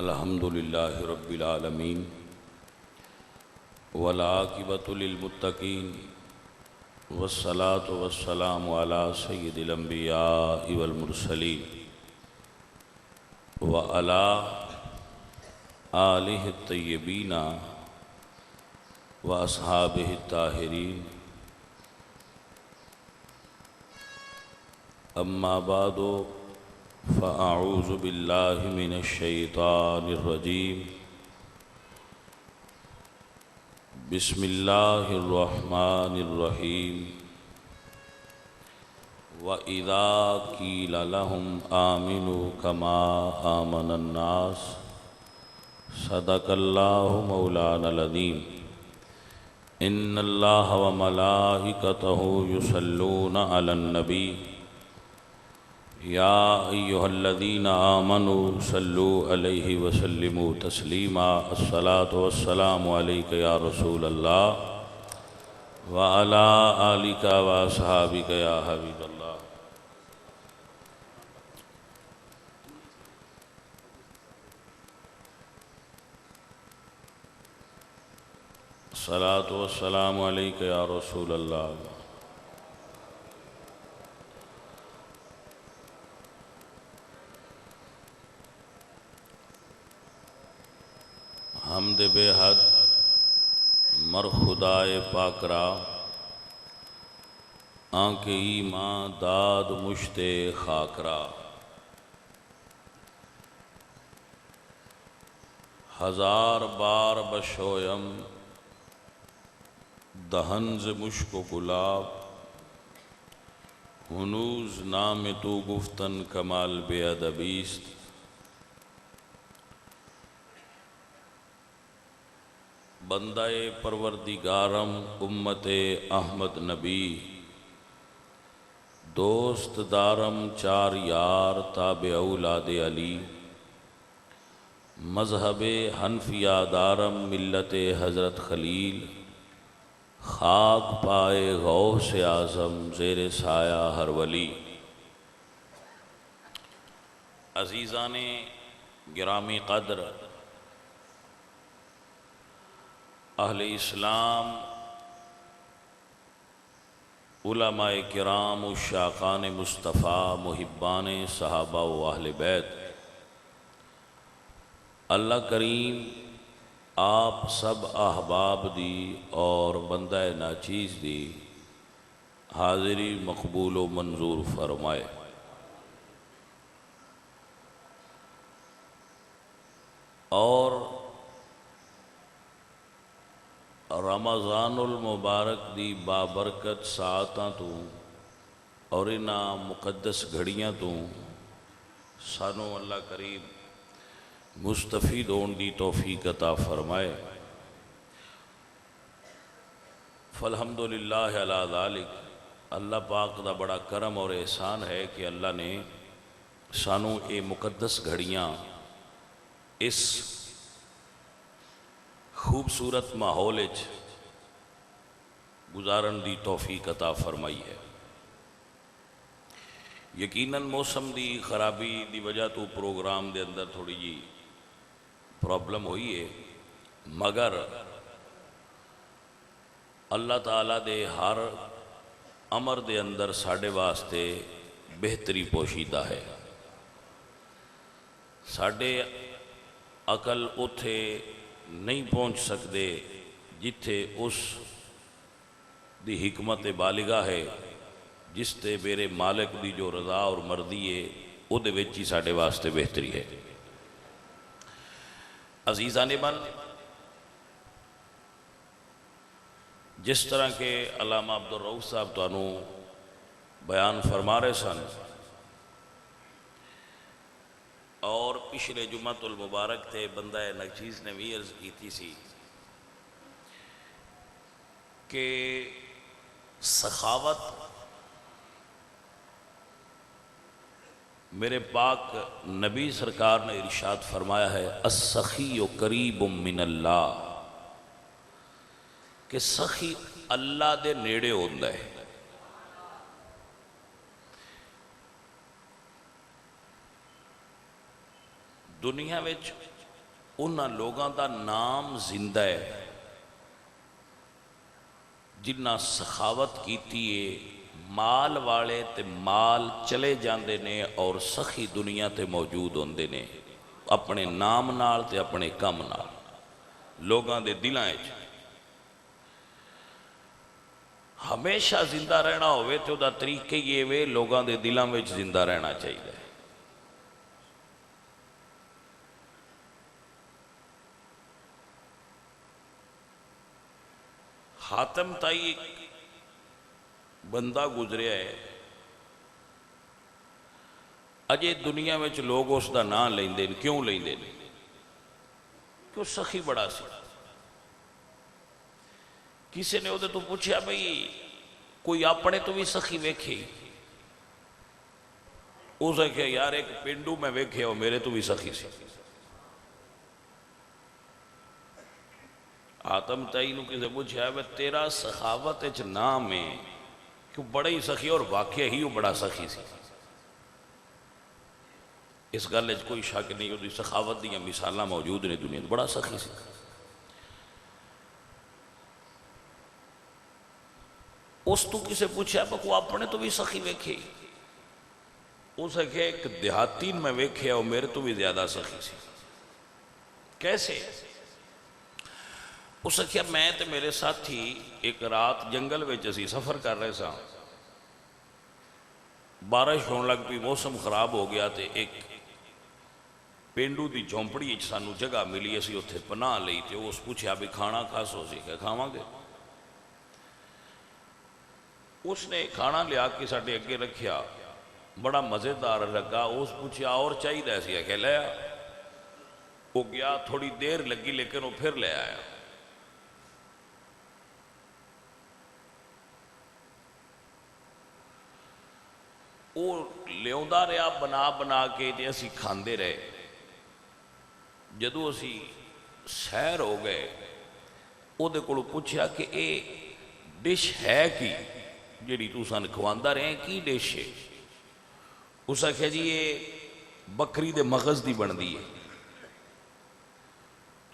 الحمد للہ رب العالمین والعاقبۃ للمتقین والصلاة والسلام علی سید الانبیاء والمرسلین وعلی آلہ الطیبین واصحابہ الطاہرین اما بعد فاعوذ باللہ من الشیطان الرجیم بسم اللہ الرحمن الرحیم وَإِذَا قِيلَ لَهُمْ آمِنُوا كَمَا آمَنَ النَّاسُ صدق اللہ مولانا العظیم ان اللہ وملائکتہ یصلون علی النبی یا ایہا الذین آمنوا صلوا علیہ وسلموا تسلیما الصلاة والسلام علیک یا رسول اللہ وعلی آلک واصحابک یا حبیب اللہ۔ الصلاة والسلام علیک یا رسول اللہ۔ حمد بے حد مر خدائے پاک را آنکھ ایمان داد مشت خاک را، ہزار بار بشویم دہن ز مشک و گلاب، ہنوز نام تو گفتن کمال بے ادبیست۔ بندہ پروردگارم امت احمد نبی، دوست دارم چار یار تابع اولاد علی، مذہب حنفیہ دارم ملت حضرت خلیل، خاک پائے غوث اعظم زیر سایہ ہر ولی۔ عزیزان گرامی قدر، اہل اسلام، علماء کرام، عشاقان مصطفیٰ، محبان صحابہ و اہل بیت، اللہ کریم آپ سب احباب دی اور بندہ ناچیز دی حاضری مقبول و منظور فرمائے۔ اور رمضان المبارک دی بابرکت ساعتاں تو اور انہاں مقدس گھڑیاں تو سانو اللہ کریم مستفید ہون دی توفیق عطا فرمائے۔ فالحمدللہ علی ذالک، اللہ پاک دا بڑا کرم اور احسان ہے کہ اللہ نے سانو اے مقدس گھڑیاں اس خوبصورت ماحول گزارن دی توفیق عطا فرمائی ہے۔ یقیناً موسم دی خرابی دی وجہ تو پروگرام دے اندر تھوڑی جی پرابلم ہوئی ہے، مگر اللہ تعالیٰ دے ہر امر دے اندر ساڑھے واسطے بہتری پوشیدہ ہے۔ ساڑھے عقل اتھے نہیں پہنچ سکتے جتھے اس دی حکمت بالغہ ہے، جس تے میرے مالک دی جو رضا اور مرضی ہے او دے وچی ساڑھے واسطے بہتری ہے۔ عزیزان من، جس طرح کے علامہ عبدالرؤف صاحب تو انہوں بیان فرما رہے سن، اور پچھلے جمعۃ المبارک تھے بندہ ناچیز نے بھی عرض کی تھی سی کہ سخاوت میرے پاک نبی سرکار نے ارشاد فرمایا ہے السخی قریب من اللہ، کہ سخی اللہ دے نیڑے ہوندہ ہے۔ دنیا وچ انہاں لوگاں دا نام زندہ ہے جنہاں سخاوت کیتی ہے، مال والے تے مال چلے جاندے نے اور سخی دنیا تے موجود ہوندے نے، اپنے نام نال تے اپنے کم نال لوگاں دے دلاں وچ ہمیشہ زندہ رہنا ہوئے تو دا طریقے یہ وے لوگاں دے دلاں وچ زندہ رہنا چاہیے۔ حاتم تائی ایک بندہ گزریا ہے، اجے دنیا میں لوگ اس دا نام لیندے نے، کیوں لیندے نے؟ کیوں سخی بڑا سی۔ کسی نے وہ تو پوچھا بھئی کوئی اپنے تو بھی سخی ویکھے؟ اسے کہ یار ایک پینڈو میں ویکھے اور میرے تو بھی سخی سی۔ حاتم تائی نو کسی پوچھا ہے تیرا سخاوت اچ نام ہے کہ بڑا ہی سخی اور واقعہ ہی وہ بڑا سخی سی، اس گل اچ کوئی شک نہیں، وہ سخاوت دیاں مثالاں موجود نے دنیا بڑا سخی سی۔ اس تو کسے پوچھا کو اپنے تو بھی سخی ویکھے؟ اسے کہ ایک دیہاتین میں ویکھے اور میرے تو بھی زیادہ سخی سی۔ کیسے؟ اسے کیا میں تے میرے ساتھی ایک رات جنگل وچ اسی سفر کر رہے سا، بارش ہونے لگ پئی، موسم خراب ہو گیا تے ایک پینڈو دی جھونپڑی اچ سانو جگہ ملی، اسی اتھے پناہ لئی تے اس پوچھا بھی کھانا کھاسو؟ سی کہ کھاواں گے۔ اس نے کھانا لیا کے ساڈے اگے رکھیا، بڑا مزیدار لگا۔ اس پوچھا اور چاہیے سی کہ لیا، وہ گیا، تھوڑی دیر لگی لیکن وہ پھر لے آیا۔ وہ لیوندا رہا بنا بنا کے تے اسی کھاندے رہے۔ جدو اسی سیر ہو گئے، وہ دے کولوں پوچھا کہ اے ڈش ہے کی جیڑی تساں کھواندا رہے کی ڈش ہے؟ اس آکھیا جی یہ بکری دے مغز دی بندی ہے۔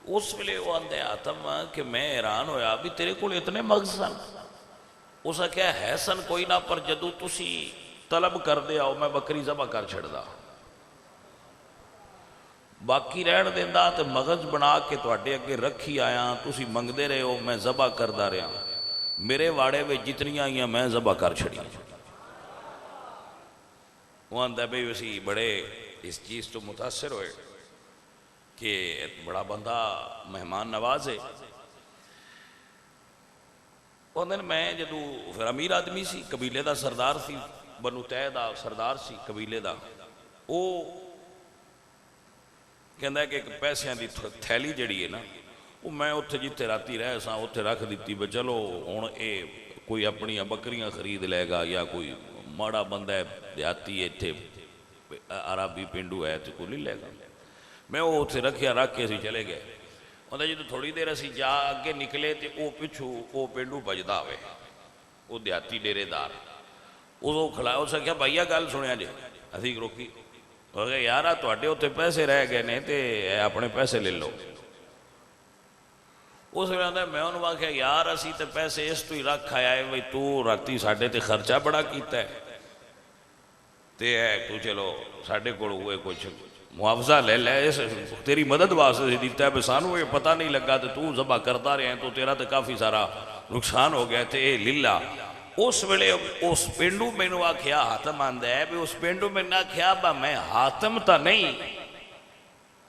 اس ویلے وہ آندے حاتم کہ میں حیران ہویا بھی تیرے کول اتنے مغز سن؟ اس آکھیا ہے سن کوئی نہ، پر جدو تسی طلب کر دے آؤ میں بکری ذبح کر چھڑدا، باقی رہن دیندا تے مغز بنا کے تواڈے اگے رکھی آیا، تسی منگدے رہے ہو، میں ذبح کردا رہا، میرے واڑے میں جتنی آئیاں میں ذبح کر چھڑی۔ وہ آندہ بھئی اسی بڑے اس چیز تو متاثر ہوئے کہ بڑا بندہ مہمان نواز ہے۔ وہ آندہ میں جدو پھر امیر آدمی سی، قبیلے دا سردار سی، بنو تہ دا سردار سی قبیلے دا، وہ کہندا ہے کہ ایک پیسیاں دی تھیلی جڑی ہے نا، وہ میں اتھے جتے راتی رہے ساں اتھے رکھ دیتی، بے چلو ہن اے کوئی اپنی بکریاں خرید لے گا یا کوئی ماڑا بندہ ہے دیہاتی ہے اتھے عربی پینڈو ہے تو کوئی لے گا۔ میں وہ اتھے رکھیا، رکھ کے اسی چلے گئے۔ انہوں نے جدو تھوڑی دیر اسی جا اگے نکلے تے وہ پچھو وہ پینڈو بجدا ہوئے، وہ دیہاتی ڈیرے دار، وہ کھلایا، اسے کیا بھائیا گل سنیا جے؟ اسی روکی، وہ کہا یارا تواڈے اتھے پیسے رہ گئے نے تے اپنے پیسے لے لو۔ اس میں آتا ہے میں انہوں نے کہا یار اسی تے پیسے اس تو ہی رکھ آیا ہے، بھئی تو راتی ساڑھے تے خرچہ بڑا کیتا ہے تے تو چلو ساڑھے کوڑ ہوئے کچھ معاوضہ لے لے، تیری مدد واسطے دیتا ہے، بسانو یہ پتہ نہیں لگا تو ذبح کرتا رہے ہیں تو تیرا تے کافی سارا نقصان ہو گیا تے للہ۔ اس ویلے اس پینڈو میں نے آکھیا حاتم آندہ ہے بھی اس پینڈو میں نے آکھیا با میں حاتم تا نہیں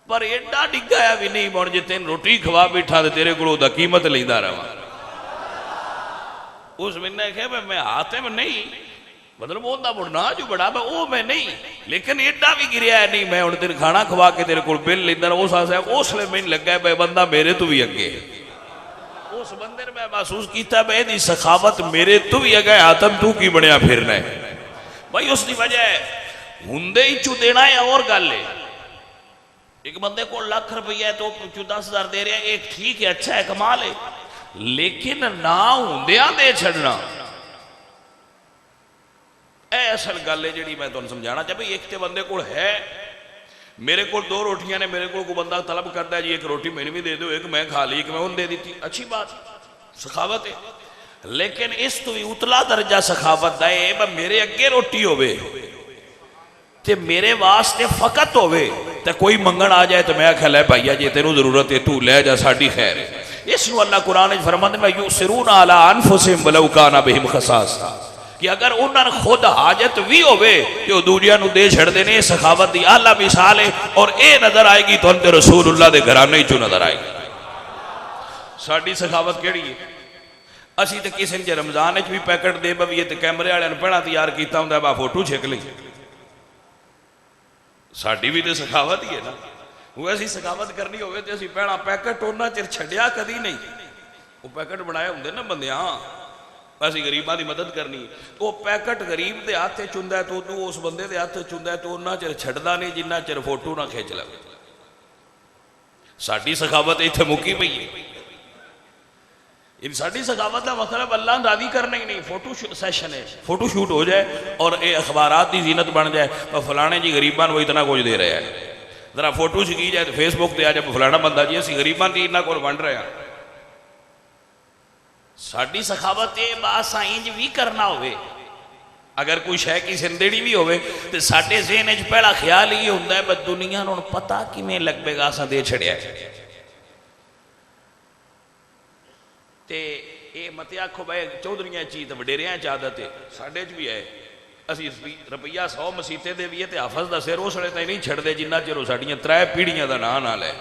پر ایڈا ڈگایا بھی نہیں بڑھ جے تین روٹی کھوا بیٹھا دے تیرے گلو دا قیمت لیندہ رہا۔ اس میں نے کہا میں حاتم نہیں، مطلب وہ دا بڑھنا جو بڑھا با وہ میں نہیں، لیکن ایڈا بھی گریا ہے نہیں، میں انہیں تیر کھانا کھوا کے تیرے گل بل لیندہ رہا۔ اس آسا ہے اس لئے میں لگا ہے بے بندہ میرے تو بھی اگے، اس بندر میں محسوس کیتا بے دی سخاوت میرے تو بھی اگے، حاتم تو کی بڑھیا پھرنا ہے بھائی۔ اس دی وجہ ہے ہندے ہی چو دینا ہے اور گال لے، ایک بندے کو لاکھ روپیہ ہے تو 10,000 دے رہے ہیں، ایک ٹھیک ہے اچھا ہے کمال ہے، لیکن نہ ہندیاں دے چھڑنا اے اصل گالے جڑی میں تو سمجھانا چاہے ایک تے بندے کو ہے میرے کو 2 روٹیاں نے، میرے کو کوئی بندہ طلب کرتا ہے جی ایک روٹی میں نے بھی دے دو، ایک میں کھا لی، ایک میں انہوں دے دیتی، اچھی بات سخاوت ہے. لیکن اس تو بھی اتلا درجہ سخاوت ہے با میرے اگے روٹی ہوئے تے میرے واسطے فقط ہوئے تے کوئی منگن آ جائے تو میں کہہ لے بھائیا جی تینوں ضرورت ہے تو لے جا ساڑی خیر ہے. اس نو اللہ قرآن فرماتے میں یؤثرون علی انفسہم ولو کان بہم خصاصہ، کہ اگر انہوں نے خود حاجت بھی ہوئے کہ دوجیاں نو دے چھڑ دینے، سخاوت دی اعلیٰ مثال ہے. اور اے نظر آئے گی تو انتے رسول اللہ دے گھرانے ہی چو نظر آئے گی. ساڑی سخاوت کیڑی ہے؟ اسی تے کسی نے رمضان اچ بھی پیکٹ دے بویے تے کیمرے والے نے پہنا تیار کیتا ہوں با فوٹو چھک لیں. ساڑی بھی تے سخاوت ہی ہے نا. وہ ایسی سخاوت کرنی ہوئے تے اسی پہنا پیکٹ ہونا چر چھڑیا کدی نہیں. وہ پیکٹ بنائے ہوں دے نا بندیاں ایسی غریباں دی مدد کرنی. وہ پیکٹ غریب دے ہاتھے چندہ ہے تو اس بندے دے ہاتھے چندہ ہے تو انہاں چر چھڑدا نہیں جنہ چر فوٹو نہ کھیچ لگے. ساڑی سخاوت ایتھے مکی پئی ہے. ان ساڑی سخاوت کا مطلب اللہ راضی کرنا ہی نہیں. فوٹو سیشن ہے، فوٹو شوٹ ہو جائے اور اے اخبارات دی زینت بن جائے تو فلانے جی غریبان وہ اتنا کچھ دے رہے ہیں. ذرا فوٹو چکی جائے تو فیس بک تے آ جائے فلانا بندہ جی اسی غریبان دی اتنا کچھ بن رہے ہیں. ساڑی سخاوت یہ باسا انج بھی کرنا ہوئے. اگر کوئی شے کی زندگی بھی ہوئے تو ساڑے ذہن وچ پہلا خیال یہ ہوتا ہے بس دنیا نوں پتہ کیویں لگ پے گا اساں دے چھڑیا ہے. تے اے مت آکھو بھائی چودھریاں چیز تے وڈیریاں چ عادت ہے، ساڈے چ بھی ہے. اسی روپیہ 100 مسیتے دے بھی ہے تے حافظ دا سر اس ویلے تائیں نہیں چھڑ دے جنہ چر وہ ساڈیاں 3 پیڑھیاں دا نام نہ لے.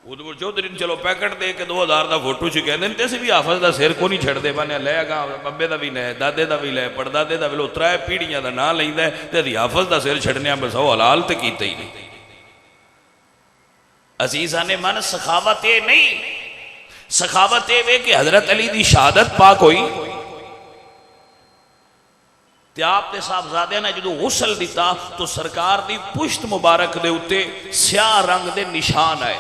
ادھر چودھری چلو پیکٹ دے کے 2000 دا فوٹو چھکے دیں تے بھی حافظ دا سر کو نہیں چھڑ دے بانے لے گا ببے دا بھی لے دادے دا بھی لے پردادے دا بھی لو 3 پیڑھیاں دا نام لیندا ہے تے حافظ دا سر چھڑنے بس وہ حلال تے کیتے ہی نہیں. عزیزان من سخاوت یہ نہیں. سخاوت یہ کہ حضرت علی دی شہادت پاک ہوئی تے آپ دے صاحبزادے نے جدو غسل دیتا تو سرکار دی پشت مبارک دے اتے سیاہ رنگ دے نشان آئے.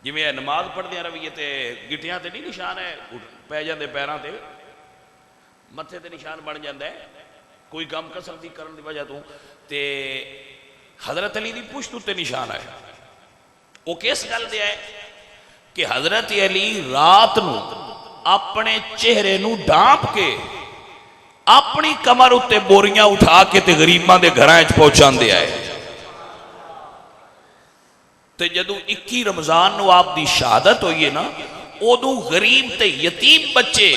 جی میں نماز پڑھ دیا رویے تے گٹیاں تے نہیں نشان ہے پہ جاندے پیران تے متھے تے نشان بن جاندے کوئی کام کسر دی کرن دی وجہ تو تے حضرت علی دی پشت اتے نشان آئے. وہ کیس گل دے آئے کہ حضرت علی رات نو اپنے چہرے نو ڈانپ کے اپنی کمر اتے بوریاں اٹھا کے تے غریباں دے گھرائیں پہنچان دے آئے. تے جدو 21 رمضان نو آپ دی شہادت ہوئی ہے نا ادو غریب تے یتیم بچے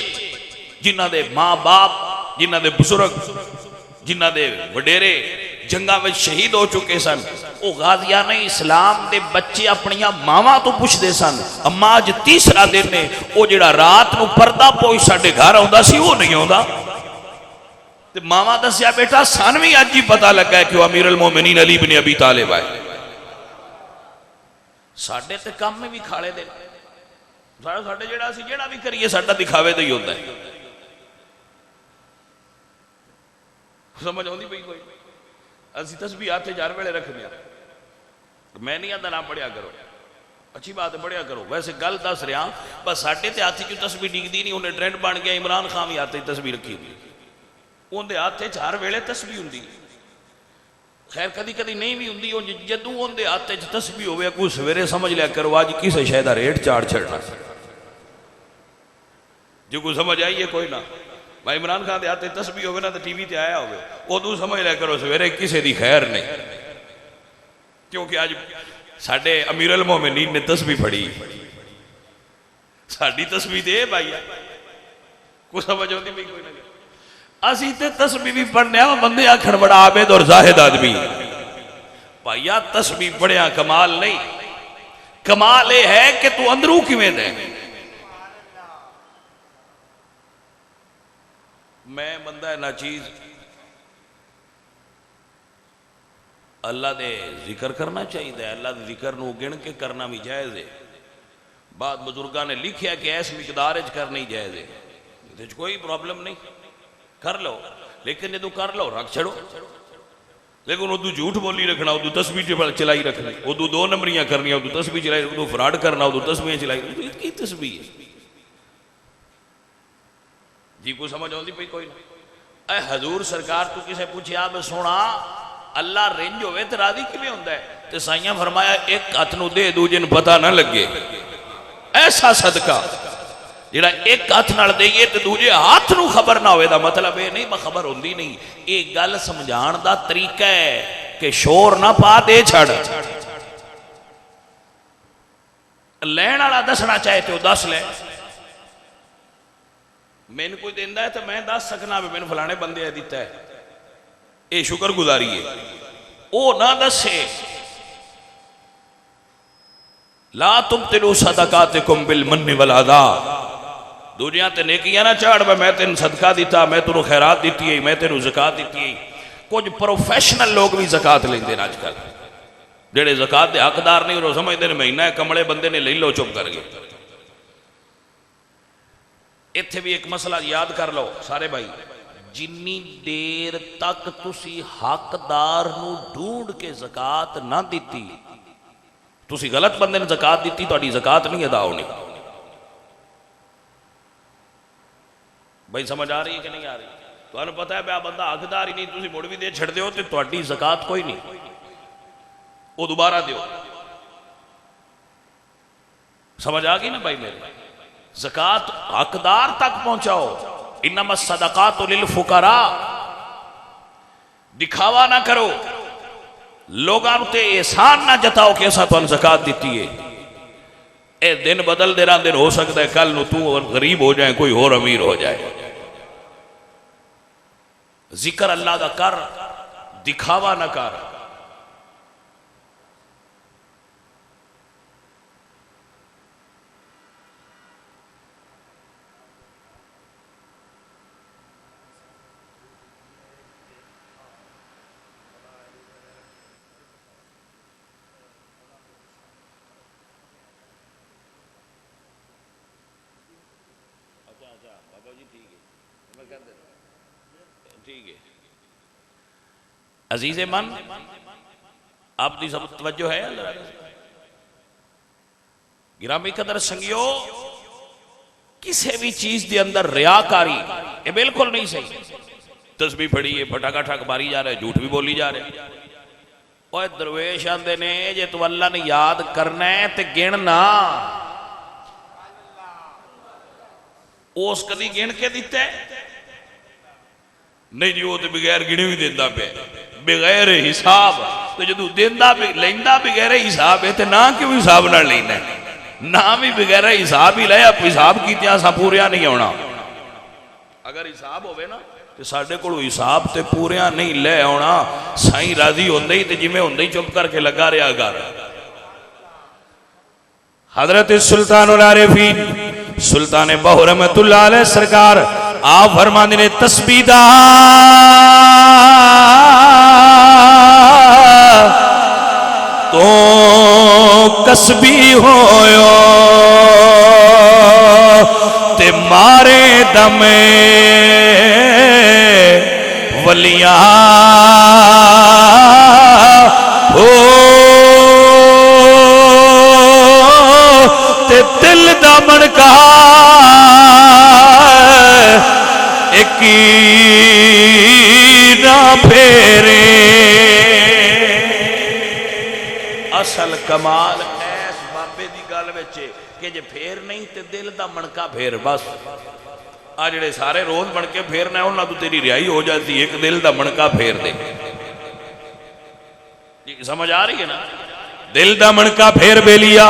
جنہ دے ماں باپ جنہ دے بزرگ جنہ دے وڈیرے جنگاں میں شہید ہو چکے سن وہ غازیان اسلام دے بچے اپنیاں ماما تو پوچھ دے سن اما آج 3 دن نے وہ جڑا رات نو پردہ پوئی ساڑے گھر ہوندا سی وہ نہیں ہوندا. تے ماما دسیا بیٹا سانوی آج ہی پتہ لگا ہے کہ وہ امیر المومنین علی بن ابی طالب آئے. ساڑے تے کام میں بھی کھاڑے دے ساڑے جڑا سی جڑا بھی کریے ساڑا دکھاوے دے ہی ہوتا ہے. سمجھ ہوندی بھئی کوئی اسی تسبیح آتے 4 ویلے رکھ دیا میں نہیں آدھا نہ پڑھیا کرو اچھی بات ہے پڑھیا کرو. ویسے گل دس رہا بس ساڑے تے آتے جو تسبیح ڈگ دی نہیں انہیں ٹرینڈ بن گیا. عمران خان بھی آتے تسبیح رکھی دی ان دے آتے 4 ویلے تسبیح ہوندی. خیر کدی کدی نہیں بھی ہوندی جدوں ان دے آتے تسبیح ہوئے کوئی سویرے سمجھ لیا کرو آج کسے شاید ریٹ چاڑ چھڑنا جو کوئی سمجھ آئیے کوئی نہ. بھائی عمران خان دے آتے تسبیح ہوئے نا تو ٹی وی تے آیا ہوئے وہ تو سمجھ لیا کرو سویرے کسے دی خیر نہیں کیونکہ آج ساڑھے امیر المومنین نے تسبیح پڑھی ساڑھی تسبیح دے بھائی کو سمجھ ہوتی بھی کوئی نہیں. اسی تے تسبیح بھی پڑھنے ہیں بندے آکھڑ بڑا عابد اور زاہد آدمی بھائی تسبیح پڑھیا کمال نہیں. کمال یہ ہے کہ تو اندروں کی میں دے. میں بندہ ناچیز اللہ دے ذکر کرنا چاہیے اللہ دے ذکر نو گن کے کرنا بھی جائز ہے. بعد بزرگاں نے لکھیا کہ ایس مقدار اچ کرنی جائز ہے کوئی پرابلم نہیں کر لو لیکن یہ تو کر لو رکھ چھڑو لیکن ادو جھوٹ بولی رکھنا ادو تسبیح چلائی رکھنا ادو 2 نمبریاں کرنی ادو تسبیح چلائی ادو فراڈ کرنا ادو تسبیح چلائی رکھنا کی تسبیح ہے جی کو سمجھ آتی پئی کوئی نہیں. اے حضور سرکار تو کسے پوچھیا میں سونا اللہ رنج ہوئے تو راضی کیویں ہوندا ہے؟ تے سائیاں فرمایا ایک ہاتھ نو دے دوجے نوں پتہ نہ لگے، ایسا صدقہ جڑا ایک ہاتھ نال دئیے تے دوجے ہاتھ نو خبر نہ ہوئے دا مطلب یہ نہیں خبر ہوندی نہیں، ایک گل سمجھان دا طریقہ ہے کہ شور نہ پا دے چھڑ، لین والا دسنا چاہے تو دس لے، میں نے کوئی دیندہ ہے تو میں دس سکنا بھی میں نے فلانے بندے دیتا ہے، اے شکر گزاری ہے، او نہ دسے لا تبطلوا صدقاتکم بالمن والعطا، دنیا تے نیکیاں نہ چاڑ میں تین صدقہ دیتا، میں تینوں خیرات دیتی ہے، میں تینوں زکاة دیتی ہے۔ کچھ پروفیشنل لوگ بھی زکاة لیں دے آج کل، جڑے زکاة دے حقدار نہیں رو سمجھ دے مہینہ ہے کمڑے بندے نے لے لو چپ کر گئے۔ اتھے بھی ایک مسئلہ یاد کر لو سارے بھائی، جنی دیر تک تسی حقدار نو ڈھونڈ کے زکاة نہ دیتی، تسی غلط بندے نے زکاة دیتی تو اڈی زکاة نہیں ادا ہونی۔ بھائی سمجھ آ رہی ہے کہ نہیں آ رہی؟ تو انہوں پتہ ہے بیا بندہ حقدار ہی نہیں، تسی موڑ بھی دے چھڑ دیو تو اڈی زکاة کوئی نہیں، وہ دوبارہ دیو۔ سمجھ آگئی نا بھائی میرے؟ زکاة حقدار تک پہنچاؤ، انما الصدقات للفقراء، دکھاوا نہ کرو، لوگاں تے احسان نہ جتاؤ کہ ایسا تو ان زکاة دیتی ہے، اے دن بدل دے رہا دن ہو سکتا ہے کل نو تو غریب ہو جائے کوئی اور امیر ہو جائے۔ ذکر اللہ دا کر، دکھاوا نہ کر۔ ٹھیک ہے عزیز من، آپ دی سب توجہ ہے گرامی قدر سنگیو، کسی بھی چیز دے اندر ریاکاری یہ بالکل نہیں صحیح۔ تسبیح پڑھی ہے پٹاکا ٹھک ماری جا رہا ہے، جھوٹ بھی بولی جا رہے ہیں۔ اوہ درویش آندے نے جے تو اللہ نے یاد کرنا ہے تے گننا، اس کدی گن کے دیتا ہے نہیں جی، وہ تو بغیر گنے بھی دیندہ پہ بغیر حساب، تو جدو دیندہ بھی لیندہ بغیر حساب ہے تو نہ کیوں حساب نہ لینا ہے، نہ بھی بغیر حساب ہی لے، اب حساب کی تیاں سا پوریا نہیں ہونا۔ اگر حساب ہوئے نا تو ساڑھے کو حساب تے پوریا نہیں لے ہونا، سائیں راضی ہوندے ہی تے جی میں ہوندے ہی چپ کر کے لگا رہا گا۔ حضرت سلطان العارفین سلطان بہو رحمت اللہ علیہ سرکار آپ فرماندے نے تسبیح دا تو کسبی ہویو تے مارے دم ولیاں ہو تے دل دا منکا ایکی نہ پھیرے۔ اصل کمال ایس بابے دی گل وچے کہ جے پھیر نہیں تے دل دا منکا پھیر، بس آج جڑے سارے روز بن کے پھیرنا ہے انہاں تو تیری رہائی ہو جاتی، ایک دل دا منکا پھیر دے۔ سمجھ آ رہی ہے نا؟ دل دا منکا پھیر بے لیا،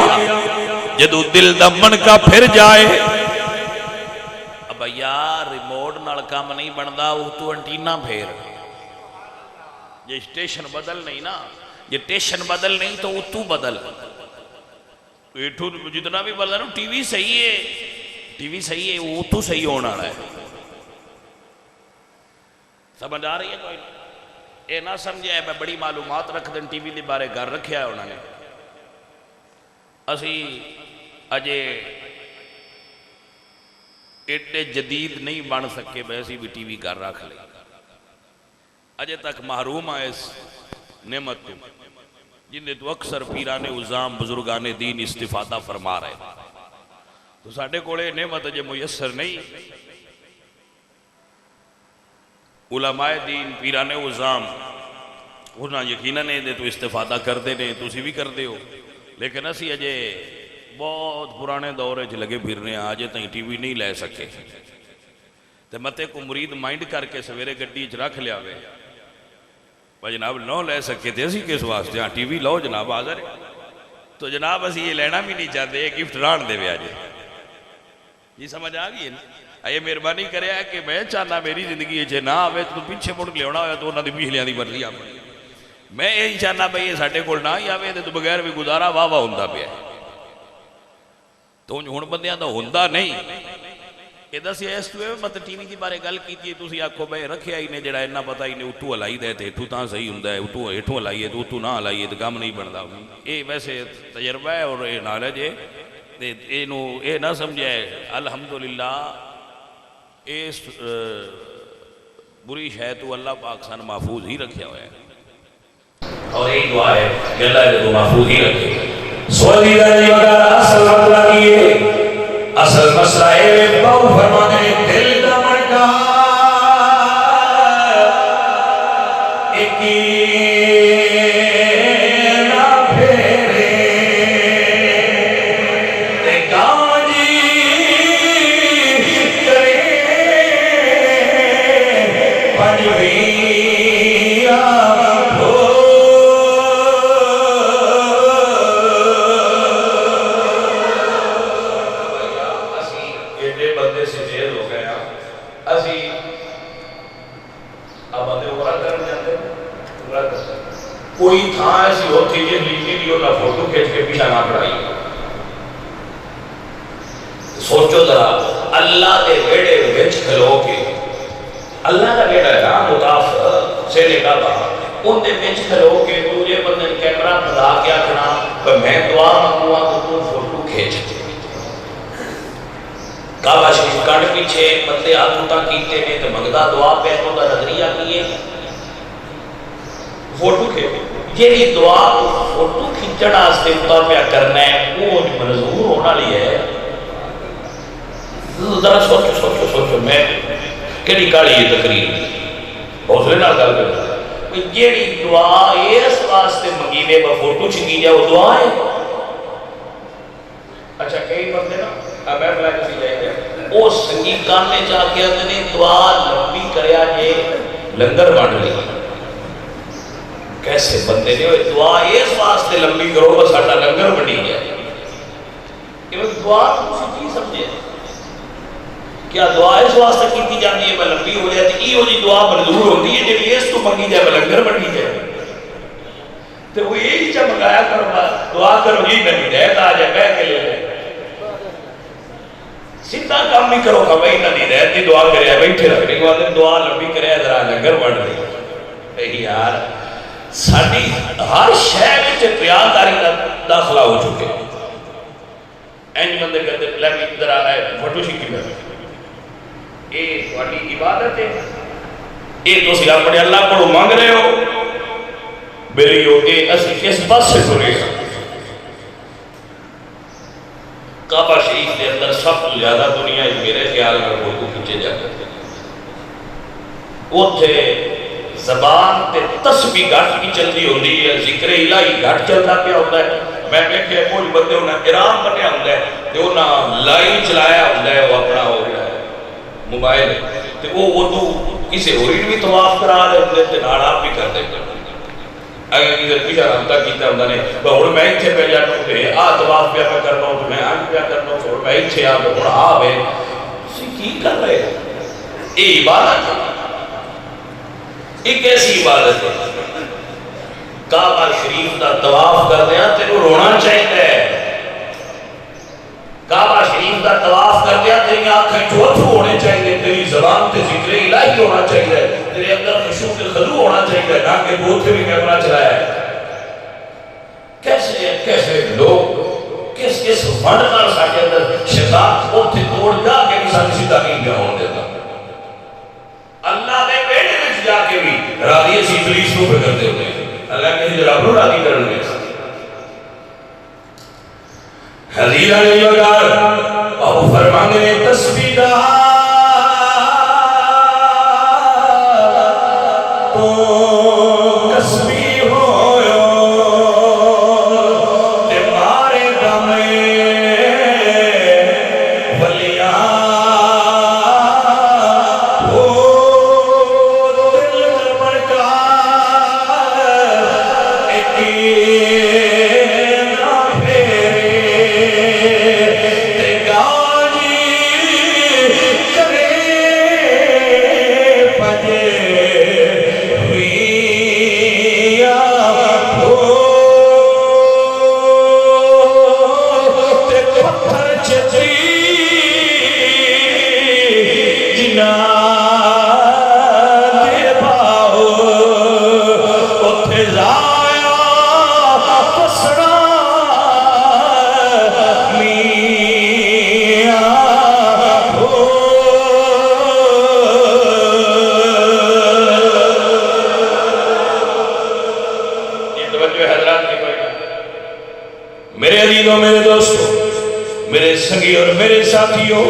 جدو دل دا منکا پھر جائے، اب یار ریموٹ نال کام نہیں بندا، وہ تو انٹینا پھیر، یہ سٹیشن بدل نہیں نا، یہ سٹیشن بدل نہیں تو وہ تو بدل، تو جتنا بھی بدل رہا ٹی وی صحیح ہے، ٹی وی صحیح ہے، وہ تو صحیح ہونا رہا ہے۔ سمجھ آ رہی ہے کوئی؟ اے نہ سمجھے میں بڑی معلومات رکھ دیں ٹی وی دے بارے گھر رکھیا ہے انہوں نے، اسی اجے ایڈے جدید نہیں بن سکے ویسی بھی ٹی وی گھر رکھ لے، اجے تک محروم ہے اس نعمت تو، جن تو اکثر پیران عظام بزرگان دین استفادہ فرما رہے تو ساڑھے کوڑے نعمت اجے میسر نہیں۔ علماء دین پیران عظام انہاں یقیناً یہ تو استفادہ کرتے ہیں، تسی بھی کرتے ہو، لیکن اسی اجے بہت پرانے دور چ لگے پھرنے ہیں، اجے تائیں ٹی وی نہیں لے سکے تے متے کو مرید مائنڈ کر کے سویرے گڈی چ رکھ لیا وے جناب نہ لے سکے تے اسی کس واسطے ہاں ٹی وی لو جناب حاضر ہے تو جناب اسی یہ لینا بھی نہیں چاہتے، یہ گفٹ ران دے وے آجے جی سمجھ آ گئی ہے نا۔ یہ مہربانی کرے ہے کہ میں چاہنا میری زندگی ہے نہ آوے تو پیچھے مڑ کے ہونا ہوا تو انہوں نے پیچھلیاں دی مرضی آپ میں یہی چاہنا بھئی یہ ساڈے کول نہ ہی آوے تو بغیر بھی گزارا واہ واہ ہوندا پیا تو ہن بندیاں دا ہوندا نہیں۔ یہ دسی اس تو مت ٹی وی دی بارے گل کیتی ہے تسی آکھو بھئی رکھیا ہی نے جڑا اتنا پتہ ہی نے اٹھو ہلائی دے تے اٹھو تاں صحیح ہوندا ہے، اٹھو ہیٹھوں ہلائیے تو اٹھو نہ ہلائیے تو کام نہیں بندا۔ یہ ویسے تجربہ ہے اور یہ نالج ہے، یہ نہ سمجھے الحمدللہ اس بری شے تو اللہ پاک سن محفوظ ہی رکھیا ہوا ہے اور یہی دعا ہے کہ اللہ نے تو محفوظ ہی رکھے۔ سوالید علی وغیرہ اصل مسئلہ کیے، اصل مسئلہ ہے باؤ فرمانے دل دا مڑکا ایکی کوئی تھا ایسی ہوتی ہے لیکن یہ اللہ فوٹو کھیچ کے پیچھا نہ پڑائی۔ سوچو ذرا اللہ دے بیڑے وچ کھلو کے اللہ کا بیڑا ہے نا مطاف سے لے کعبہ ان دے وچ کھلو کے دوجے بندے کیمرہ پھلا کے آکھنا کہ میں دعا مانگوا تو فوٹو کھیچ کعبہ شریف کٹ پیچھے بندے ہاتھوں کیتے نے تو منگدا دعا پہ تو دا نظریہ کیے فوٹو کھیچ جیڑی دعا فوٹو کھینچنا واسطے خدا پیا کرنا ہے وہ منظور ہونا لی ہے۔ ذرا سوچو میں کیڑی کالی یہ تقریر حوصلے نال گل کر جیڑی دعا اس واسطے منگی میں فوٹو چھکی جائے وہ دعا ہے۔ اچھا کئی بندے نا اب میں بلا کسی جائے گا وہ سنگی کام میں جا کے اندنے دعا لمبی کریا جے لنگر بانڈ لی کیسے بندے نے دعا اس واسطے لمبی کرو بس ساڈا لنگر بنی جائے۔ کہ دعا تسی کی سمجھے کیا دعا اس واسطے کیتی جاتی ہے میں لمبی ہو جائے یہ جی دعا منظور ہوتی ہے جب اس تو منگی جائے میں لنگر بنی جائے تو وہ یہی چا منگایا کرو دعا کرو جی میں ہدایت آ جائے بہ کے لے لے سیدھا کام نہیں کرو کہ بھائی نہ ہدایت دی دعا کرے بیٹھے رکھنے کے بعد دعا لمبی کرے ذرا لنگر بن رہی یار ساڑی ہر شہر میں ریاضداری داخلہ ہو چکے اینج بندے کہتے ہیں لیکن ادھر آ رہا ہے فوٹو شکی میں یہ والی عبادت ہے یہ تو سی اپنے اللہ کو مانگ رہے ہو میری ہو یہ اسی کس بس سے سنے گا۔ کعبہ شریف کے اندر سب تو زیادہ دنیا میرے خیال میں فوٹو کھینچے جاتے ہیں وہ تھے زبان تے تسبیح گھٹ کی چلتی ہوندی ہے ذکر الہی گھٹ چلتا پیا ہوتا ہے میں دیکھے کچھ بندے انہاں ارام بنیا ہوندا ہے تے انہاں لائی چلایا ہوندا ہے وہ اپنا ہو گیا ہے موبائل تے وہ تو کسی ہوری بھی طواف کرا رہے ہوندے تے نال آپ بھی کر دے اگر کسی پیچھے رابطہ کیتا ہوندا نے ہن میں ایتھے پہ جا کے آ طواف پیا کرنا ہوں میں آج پیا کرنا ہوں میں ایتھے آ ہن آ وے تسی کی کر رہے ہو یہ عبادت ہے ایک ایسی عبادت ہے کعبہ شریف کا طواف کرنے ہیں تینوں رونا چاہیے کعبہ شریف کا طواف کرنے ہیں تیری آنکھیں چوتھو ہونے چاہیے تیری زبان تے ذکر الہی ہونا چاہیے تیرے اندر خشوع کے خضوع ہونا چاہیے نہ کہ بوتھے بھی کیمرہ چلایا ہے کیسے لوگ کس فنڈ نال ساڈے اندر شیطان اوتھے توڑ جا کے بھی ساری سی تعلیم پہ ہون دیتا اللہ دے بیڑے میں جا کے بھی راضی اسی ابلیس کو پہ کرتے ہوتے ہیں اللہ کے رب نو راضی کرنے حضیر علیہ وگار اب فرمانے تسبیح دا میرے عزیزوں، میرے دوستوں، میرے سنگی اور میرے ساتھیوں،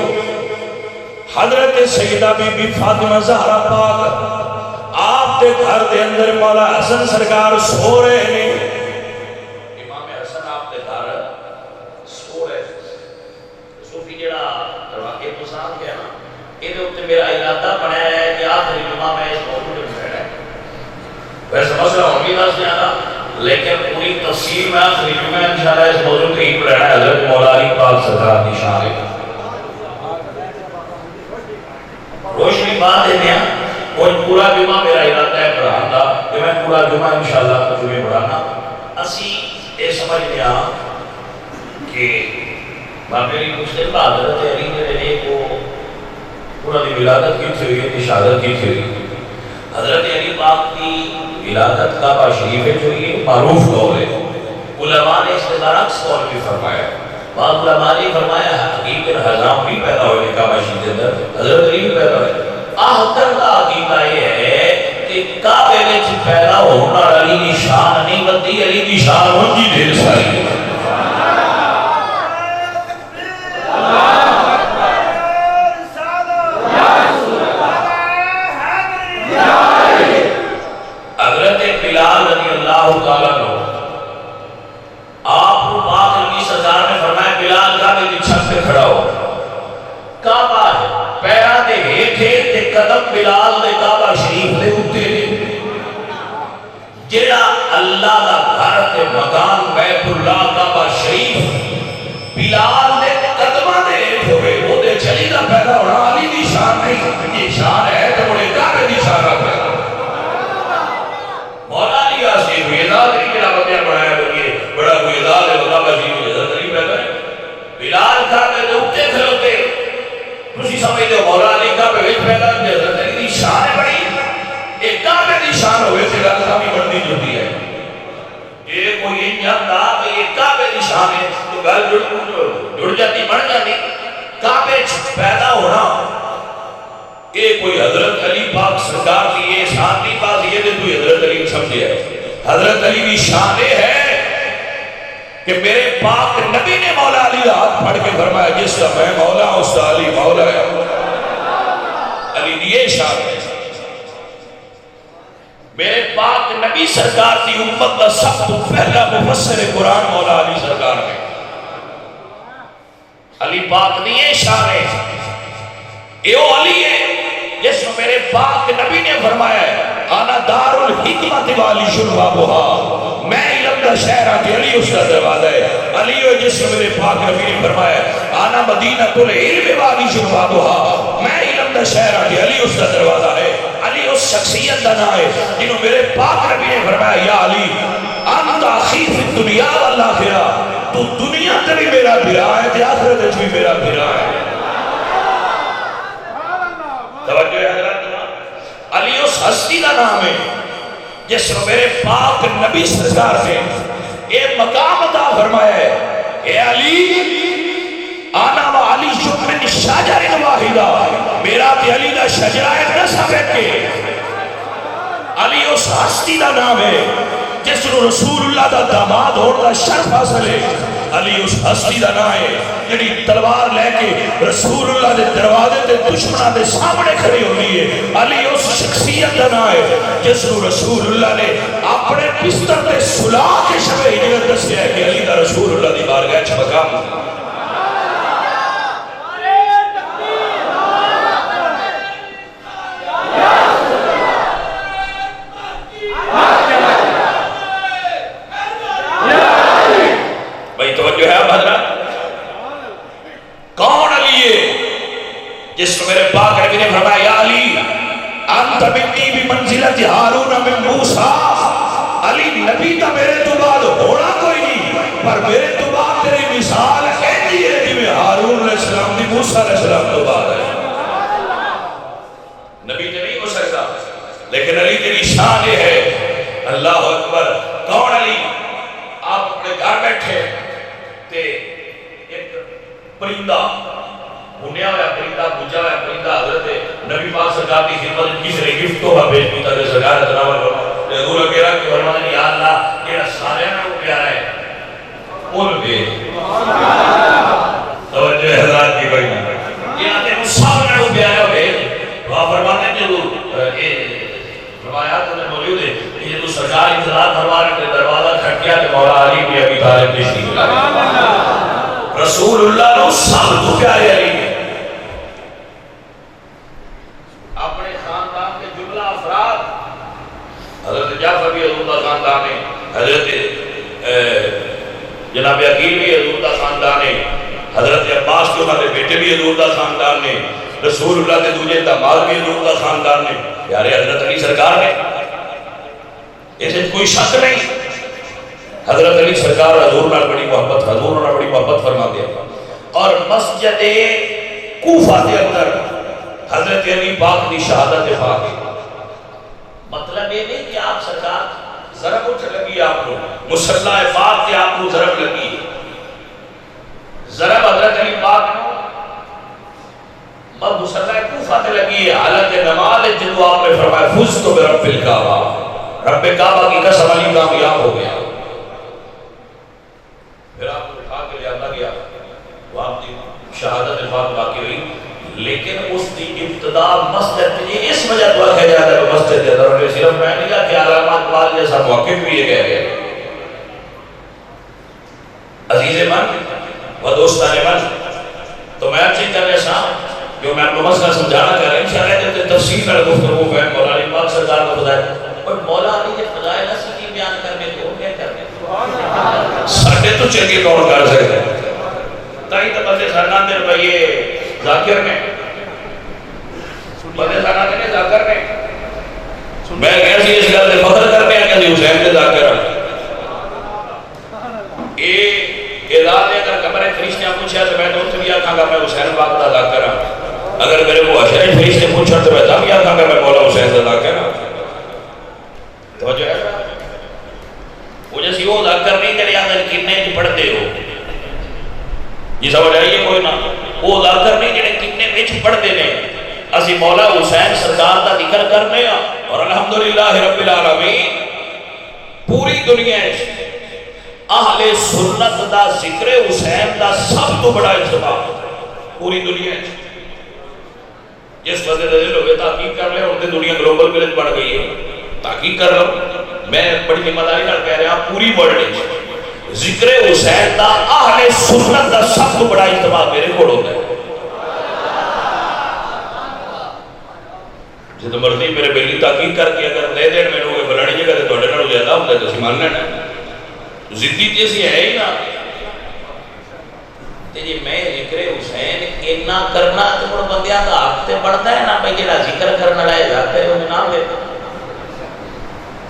حضرت سیدہ بی بی فاطمہ زہرا پاک آپ دے گھر دے اندر مولا حسن سرکار سو رہے ہیں۔ امام حسن آپ دے گھر سو رہے ہیں۔ صوفی جڑا دروازے تو ساتھ گیا نا، یہ دے اپنے میرا ارادہ بنایا ہے کہ آخری جمعہ میں اس موضوع میں بیٹھا ہے۔ ویسے مسئلہ ہوں گی بس جانا، لیکن پوری تفصیل میں آخری جمعہ انشاءاللہ اس موضوع کے ہی پڑھنا ہے۔ حضرت مولا علی پاک سرکار کی شان ہے۔ روشنی بات دیتے ہیں، وہ پورا جمعہ میرا ارادہ ہے پڑھانا تھا کہ میں پورا جمعہ انشاءاللہ تجربے پڑھانا۔ اسی یہ سمجھ لیا کہ میری مسلم بہادر علی نے کو پورا دی ولادت کی تھی ہوئی ہے، شہادت کی تھی ہوئی۔ حضرت علی پاک کی ولادت کعبہ شریف ہے جو یہ معروف قول ہے۔ علماء نے اس کے برعکس قول بھی فرمایا۔ بعض علماء نے فرمایا حقیقت حضرام بھی پیدا ہوئے کعبہ شریف کے اندر، حضرت علی بھی پیدا ہوئے۔ آہتر کا عقیدہ یہ ہے کہ کعبے میں پیدا ہونا علی کی شان نہیں بنتی، علی کی شان ہوتی ڈھیر ساری ہے۔ حضرت بلال رضی اللہ تعالیٰ عنہ آپ کو پاک نبی سرکار نے فرمایا بلال کعبے کی چھت پہ کھڑا ہو۔ کعبہ ہے، پیرا دے ہیٹھے تے قدم بلال دے کعبہ شریف دے اتے نے۔ جیڑا اللہ دا گھر تے مکان بیت اللہ کعبہ شریف بلال دے قدمہ دے ہیٹھ ہوئے، وہ دے چلی دا پیدا ہونا علی دی شان نہیں، یہ شان ہے تو بڑے کعبے دی شان رکھ ہے۔ مولا علی آسی ہوئی ازاد نہیں جڑا بطیاں بڑھایا ہوئی بڑا کوئی ازاد ہے بطا بجی ہوئی حضرت علی پیدا ہے۔ بلال کعبے دے اتے کھلوتے تسی سمجھتے ہو مولا علی کعبے وچ پیدا ہوئی حضرت علی دی شان ہے بڑی، ایک کعبے دی شان ہوئے سے گل کافی بڑھتی جڑتی ہے۔ یہ کوئی نہیں جانتا کہ یہ کعبے دی شان ہے تو گل جڑ جاتی بڑھ جاتی۔ کعبے پیدا ہونا یہ کوئی حضرت علی پاک سرکار کی یہ شان نہیں، بات یہ دے تو حضرت علی سمجھے ہے۔ حضرت علی کی شان یہ ہے کہ میرے پاک نبی نے مولا علی ہاتھ پھڑ کے فرمایا جس کا میں مولا اس کا علی مولا ہے۔ علی یہ شان ہے۔ میرے پاک نبی سرکار کی امت کا سب تو پہلا مفسر قرآن مولا علی سرکار ہے۔ علی پاک نے یہ شان ہے، یہ وہ علی ہے جس میں میرے پاک نبی نے فرمایا ہے آنا دار الحکمت والی شربابہا، میں علم دا شہر آتی علی اس کا دروازہ ہے۔ علی ہے جس میں میرے پاک نبی نے فرمایا ہے آنا مدینہ العلم والی شربابہا، میں علم دا شہر آتی علی اس کا دروازہ ہے۔ علی اس شخصیت دا نام ہے جنہوں میرے پاک نبی نے فرمایا یا علی انت اخی فی الدنیا والآخرہ، تو دنیا تے بھی میرا بھرا ہے تے آخرت بھی میرا بھرا ہے۔ توجہ ہے حضرت، علی اس ہستی کا نام ہے جس میں میرے پاک نبی سرکار نے یہ مقام عطا فرمایا ہے اے علی آنا و علی من شجر واحدہ، میرا تے علی دا شجرہ ایک نہ سبت کے۔ علی اس ہستی کا نام ہے جس نے رسول اللہ دا داماد ہونے دا شرف حاصل ہے۔ علی اس ہستی دا نام ہے جنہی تلوار لے کے رسول اللہ دے دروازے تے دشمنہ دے سامنے کھڑی ہوئی ہے۔ علی اس شخصیت دا نام ہے جس نے رسول اللہ نے اپنے بستر تے سلا کے شبہ ہجرت دسیا ہے کہ علی دا رسول اللہ دی بارگاہ وچ مقام ہے۔ حضرت کون علی ہے جس کو میرے پاک نبی نے فرمایا یا علی انت منی بمنزلت ہارون من موسیٰ، علی نبی تا میرے تو بعد ہونا کوئی نہیں، پر میرے تو بعد تیری مثال ایسی ہے کہ میں ہارون علیہ السلام دی موسیٰ علیہ السلام تو بعد ہے۔ نبی تو نہیں ہو سکتا لیکن علی تیری شان یہ ہے۔ اللہ اکبر۔ کون علی؟ آپ اپنے گھر بیٹھے تے ایک پرندہ بنیا ہوا پرندہ بجا ہوا پرندہ حضرت نبی پاک سرکار کی خدمت کس نے گفٹ تو ہے بھیج دیتا کہ سرکار تناول کرو حضور کہہ رہا کہ فرمانے یا اللہ یہ سارے میں وہ پیارا ہے ان پہ توجہ حضرات کی کوئی نہ یہ آتے ہیں سب میں وہ پیارا ہے وہاں فرمانے ہیں جو روایات میں موجود ہے یہ تو سرکار انتظار فرمانے کے دروازہ کھٹیا کہ مولا علی بھی ابھی طالب تشریف لائے رسول اللہ نے سب تو پیارے علی ہے۔ اپنے خاندان کے جملہ افراد حضرت جعفر بھی حضور اللہ خاندان ہے، حضرت جناب عقیل بھی حضور اللہ خاندان ہے، حضرت عباس کے انہوں بیٹے بھی حضور اللہ خاندان نے، رسول اللہ کے دوجہ داماد بھی حضور اللہ خاندان نے، پیارے حضرت علی سرکار نے، اسے کوئی شک نہیں۔ حضرت علی سرکار حضور نے بڑی محبت فرما دیا اور مسجد کوفہ کے اندر حضرت علی پاک دی شہادت پاک ہے۔ مطلب یہ نہیں کہ آپ سرکار ضرب اٹھ لگی آپ کو مصلح پاک کے آپ کو ضرب لگی ضرب حضرت علی پاک نے مصلح کوفہ تے لگی ہے حالت نماز جدو آپ نے فرمایا فزت برب الکعبہ، رب کعبہ کی قسم علی کامیاب ہو گیا۔ پھر آپ کو اٹھا کے لے آتا گیا وہ آپ کی شہادت پاک باقی ہوئی، لیکن اس کی ابتدا مسجد کی اس وجہ تو کہا جاتا ہے کہ مسجد کے اندر صرف میں نہیں کہا کہ علامات بال جیسا موقف بھی یہ کہہ گیا۔ عزیز من و دوستان من، تو میں چیز کرنے سا جو میں آپ کو مسئلہ سمجھانا چاہ رہا ہوں انشاءاللہ جب تفصیل میں گفتگو ہے مولا علی پاک سرکار کو خدای اور مولا علی کے فضائل نصیب بیان کرنے کو کیا کرنے ساڑھے تو چنگے کون کر سکتے ہیں تاہی تو بندے سرکان دے رویے ذاکر میں بندے سرکان دے ذاکر میں میں کیسی اس گل دے فخر کرنے ہیں کہ حسین دے ذاکر اے اعلان ہے اگر کمرے فرشتیاں پوچھا تو میں تو ان سے بھی آکھاں گا میں حسین پاک دا ذاکر ہوں، اگر میرے کو اشرف فرشتے پوچھا تو میں بھی آکھاں گا میں مولا حسین دا ذاکر ہوں۔ توجہ ہے وہ جیسی وہ ذاکر نہیں کرے اگر کتنے کی پڑھتے ہو یہ سمجھ آئیے کوئی نہ وہ ذاکر نہیں جنہیں کتنے وچ پڑھتے نے اسی مولا حسین سرکار دا ذکر کرنے اور الحمدللہ رب العالمین پوری دنیا اہل سنت دا ذکر حسین دا سب تو بڑا اجتماع پوری دنیا جس وقت دل ہوئے تحقیق کر لیں اور دنیا گلوبل ولیج بڑھ گئی ہے تحقیق کر لو میں بڑی ذمہ داری نال کہہ رہا ہوں پوری ورلڈ ذکر حسین دا اہل سنت دا سب تو بڑا اجتماع میرے کو ہوتا ہے جب مرضی میرے بیلی تحقیق کر کے اگر دے دین میں نے وہ بلانی جگہ تے تواڈے نالوں زیادہ ہوتا ہے تو مان لینا ضدی جیسی ہے ہی نا تے جی میں ذکر حسین اتنا کرنا تو مڑ بندیاں دا حق تے بڑھتا ہے نا بھئی جڑا ذکر کرنا لائے جاتے ہیں وہ نام لیتے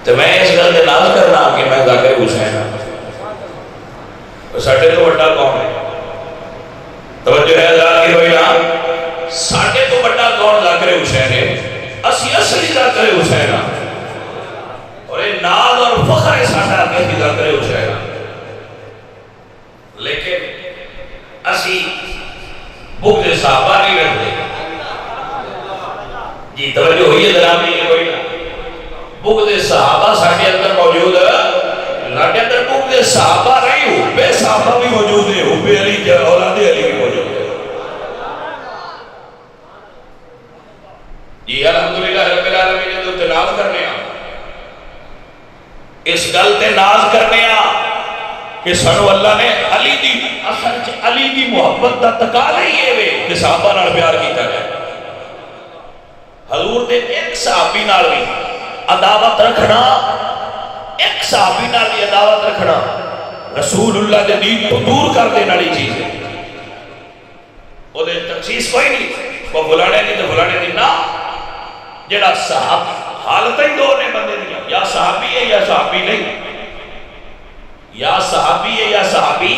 تو میں اس گل دے ناز کرنا کہ میں ذاکر حسین ہوں ساڑھے تو بڑا کون ہے توجہ ہے ذات کی ہوئی نا ساڑھے تو بڑا کون ذاکر حسین ہے اسی اصلی ذاکر حسین اور یہ ناز اور فخر ساڑھا کہتی ذاکر حسین لیکن اسی بغض صحابہ نہیں رکھتے جی توجہ ہوئی ہے جناب نہیں کوئی نا بغض صحابہ ساڑھے اندر موجود ہے ساڑھے اندر بغض صحابہ نہیں حب صحابہ بھی موجود ہے حب علی کے اولاد علی بھی موجود ہے جی الحمدللہ رب العالمین جو تناز کرنے ہیں اس گل تے ناز کرنے ہیں کہ سنو اللہ نے علی دی محبت دا تقاضا ہی ہے کہ صحابہ نال پیار کیتا جائے حضور دے ایک صحابی نال بھی عداوت رکھنا ایک صحابی نال بھی عداوت رکھنا رسول اللہ دے دین تو دور کر دینے والی چیز ہے، وہ تخصیص کوئی نہیں، وہ بلانے دی تو بلانے دی نہ، جڑا صحاب حالت ہی دو نے بندے دیا، یا صحابی ہے یا صحابی نہیں، یا صحابی ہے یا صحابی،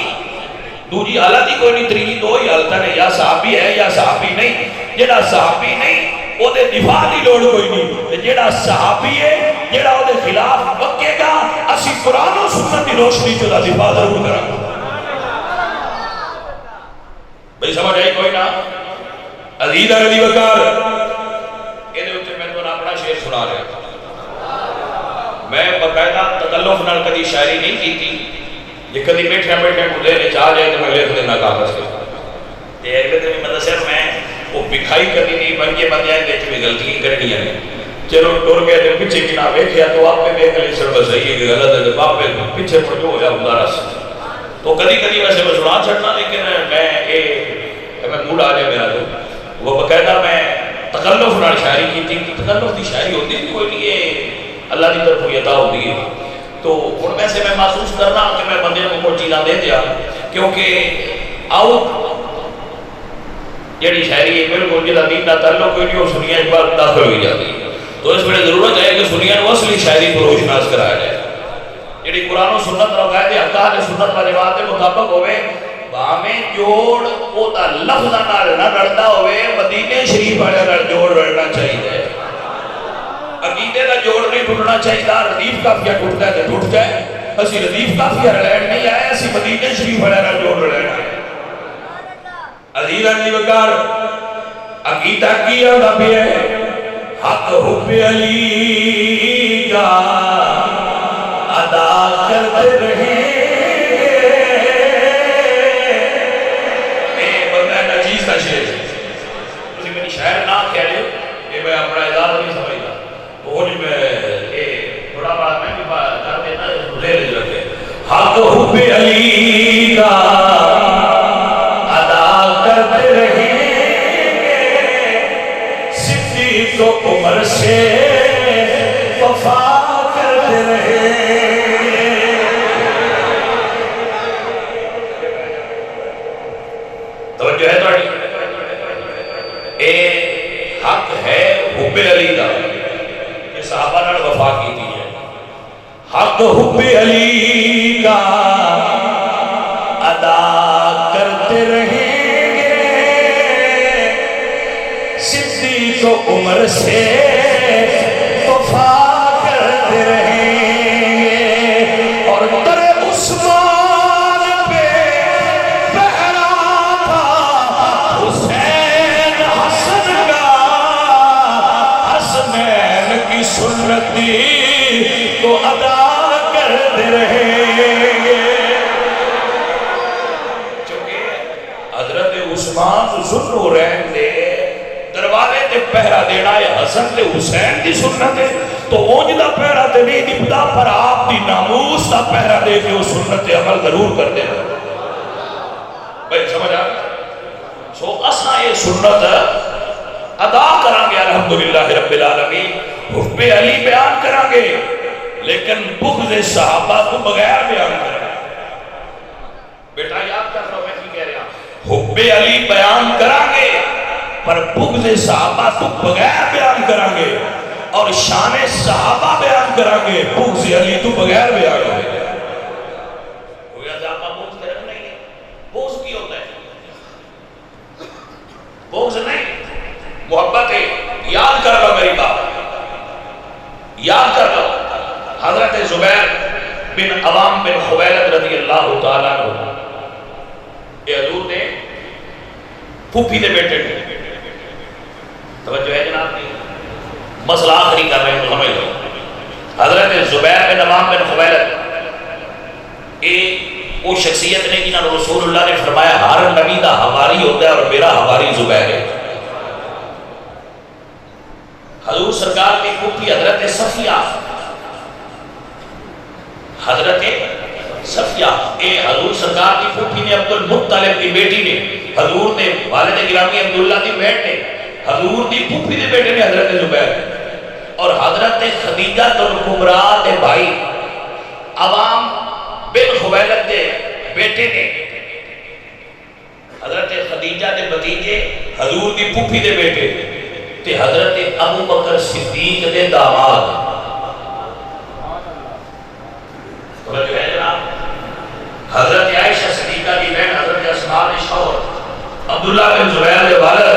دوسری حالت ہی کوئی نہیں، تیسری دو ہی حالت ہے، یا صحابی ہے یا صحابی نہیں، جڑا صحابی نہیں وہ دے دفاع دی لوڑ کوئی نہیں، جڑا صحابی ہے جڑا وہ دے خلاف بکے گا اسی قرآن و سنت دی روشنی جو دا دفاع ضرور کرا گا۔ بھئی سمجھ آئی کوئی نا؟ عزیز علی وقار یہ دے ہوتے میں تو اپنا شعر سنا رہا، میں باقاعدہ تکلف نال کدی شاعری نہیں کی تھی، یہ کدی بیٹھے بیٹھے مجھے نے چاہ جائے تو میں لکھ دینا کاغذ کے ایک دن میں مدرسے میں وہ بکھائی کرنی نہیں بنگے بندیاں دیکھ بھی غلطی کرنی ہے، چلو ٹور گئے تو پیچھے کی نہ بیٹھیا تو آپ پہ دیکھ لیں سر بس صحیح ہے کہ غلط ہے تو باپ پہ پیچھے پڑ جو ہو جا مدارس تو کدی کدی ویسے میں سنا چھڑنا، لیکن میں موڈ آ جائے میرا تو وہ باقاعدہ میں تکلف نال شاعری کی تھی، تکلف دی شاعری ہوتی تھی کوئی نہیں، یہ اللہ کی طرف ہوئی عطا ہوتی ہے، تو ان میں سے میں محسوس کرنا کہ میں بندے کو کوئی چیزاں دے دیا، کیونکہ آؤ جڑی شاعری ہے بالکل جدا دین دا تعلق کوئی نہیں، وہ سنیا ایک بار داخل ہوئی جاتی ہے، تو اس میں ضرورت ہے کہ سنیا کو اصلی شاعری کو روشناس کرایا جائے، جڑی قرآن و سنت روایت حقاہ سنت و جماعت کے مطابق ہوئے، باہمیں جوڑ وہ دا لفظ نہ لڑتا ہوئے، مدینے شریف والے نال جوڑ لڑنا چاہیے، عقیدے دا جوڑ نہیں ٹوٹنا چاہیے، ردیف کافیہ ٹوٹتا ہے تو ٹوٹ جائے، اسی ردیف کافیہ لڑن نہیں آئے، اسی مدینے شریف والے نال جوڑ لڑنا ہے۔ عزیز علی وقار عقیدہ کیا نبی ہے، حق حب علی کا ادا کرتے رہے، بندہ نجیز کا شعر تسی میری شاعر نہ کہہ لے، یہ میں اپنا اعزاز نہیں سمجھتا، وہ جو میں تھوڑا بڑا میں بھی کر دینا لے لے لگے، حق حب علی کا کرتے رہیں صدیق و عمر سے وفا کرتے رہیں، توجہ ہے توڑی اے حق ہے حب علی کا کہ صحابہ نے وفا کی دی ہے، حق حب علی کا ادا کرتے رہیں صدیق و عمر سے وفا کرتے رہیں، اور در عثمان پہ پہرا تھا حسین حسن کا، حسنین کی سنتی کو ادا کرتے رہیں، چونکہ حضرت عثمان ذوالنورین نے دروازے تے پہرا دینا ہے حسن تے حسین دی سنت ہے، تو اونج دا پہرا تے نہیں دیپتا پر آپ دی ناموس دا پہرا دے کے وہ سنت عمل ضرور کر دے رہا۔ بھائی سمجھ آگا؟ سو اسنا یہ سنت ادا کریں گے الحمدللہ رب العالمین، حب علی بیان کریں گے لیکن بغض صحابہ کو بغیر بیان کریں گے۔ بیٹا یاد کر رہا ہوں میں کی کہہ رہا ہوں، حب علی بیان کریں گے پر بغض صحابہ تو بغیر بیان کریں گے، اور شان صحابہ بیان کریں گے، بغض علی تو بغیر بیان کریں گے۔ کوئی صحابہ بغض کریں نہیں ہے، بغض کی ہوتا ہے؟ بغض نہیں، محبت ہے۔ یاد کر لو میری بات، یاد کر لو حضرت زبیر بن عوام بن خویلد رضی اللہ تعالیٰ عنہ، یہ حضور نے پھوپھی دے بیٹے نے، توجہ ہے جناب کی مسئلہ آخری کر رہے ہیں تو سمجھ لو، حضرت زبیر بن عوام بن خویلد ایک وہ شخصیت نے جنہاں رسول اللہ نے فرمایا ہر نبی دا حواری ہوتا ہے اور میرا حواری زبیر ہے۔ حضور سرکار کی پھوپھی حضرت صفیہ، حضرت صفیہ اے حضور سرکار کی پھوپھی نے عبد المطلب کی بیٹی نے، حضور نے والد گرامی عبداللہ کی بیٹ نے، حضور دی پھوپھی دے بیٹے نے حضرت زبیر، اور حضرت خدیجہ الکبریٰ دے بھائی عوام بن خویلد دے بیٹے نے حضرت خدیجہ دے بھتیجے حضور دی پھوپھی دے بیٹے تے حضرت ابو بکر صدیق دے داماد حضرت عائشہ صدیقہ دی بہن حضرت اسماء دی شوہر عبداللہ بن زبیر دے والد